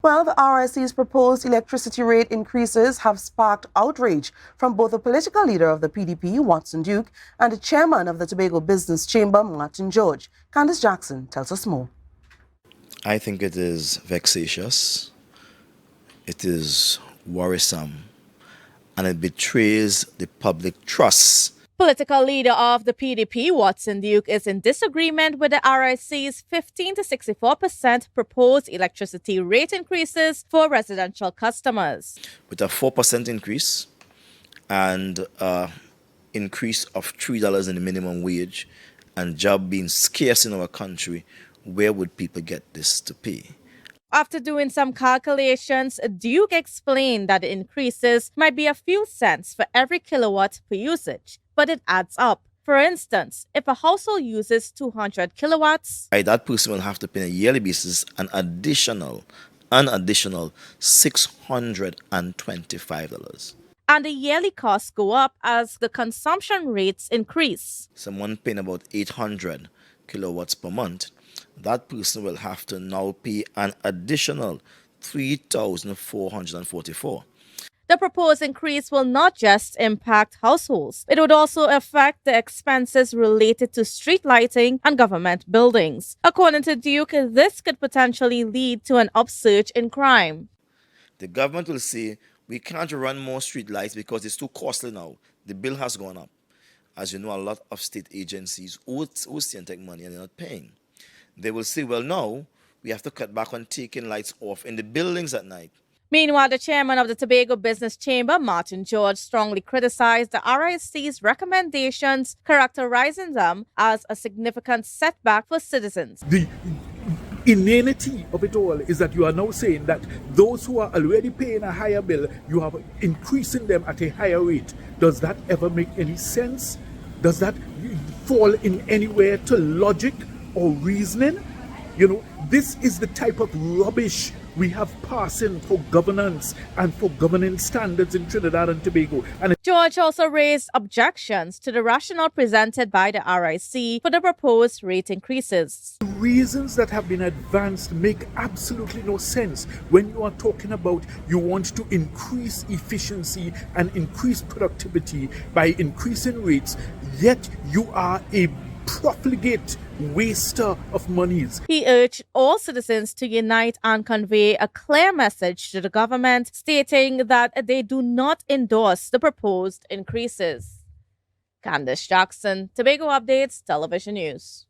Well, the RIC's proposed electricity rate increases have sparked outrage from both the political leader of the PDP, Watson Duke, and the chairman of the Tobago Business Chamber, Martin George. Kandace Jackson tells us more. I think it is vexatious, it is worrisome, and it betrays the public trust. Political leader of the PDP, Watson Duke, is in disagreement with the RIC's 15 to 64% proposed electricity rate increases for residential customers. With a 4% increase and an increase of $3 in the minimum wage and job being scarce in our country, where would people get this to pay? After doing some calculations, Duke explained that the increases might be a few cents for every kilowatt per usage, but it adds up. For instance, if a household uses 200 kilowatts, that person will have to pay on a yearly basis an additional $625. and the yearly costs go up as the consumption rates increase. Someone paying about 800 kilowatts per month, that person will have to now pay an additional $3,444. The proposed increase will not just impact households. It would also affect the expenses related to street lighting and government buildings. According to Duke, this could potentially lead to an upsurge in crime. The government will say, we can't run more street lights because it's too costly now. The bill has gone up. As you know, a lot of state agencies owe Stantec money and they're not paying. They will say, well, now we have to cut back on taking lights off in the buildings at night. Meanwhile, the chairman of the Tobago Business Chamber, Martin George, strongly criticized the RIC's recommendations, characterizing them as a significant setback for citizens. The inanity of it all is that you are now saying that those who are already paying a higher bill, you are increasing them at a higher rate. Does that ever make any sense? Does that fall in anywhere to logic or reasoning? You know, this is the type of rubbish we have passing for governance and for governance standards in Trinidad and Tobago. And George also raised objections to the rationale presented by the RIC for the proposed rate increases. the reasons that have been advanced make absolutely no sense when you are talking about you want to increase efficiency and increase productivity by increasing rates, yet you are a profligate waster of monies. He urged all citizens to unite and convey a clear message to the government, stating that they do not endorse the proposed increases. Kandace Jackson, Tobago Updates, Television News.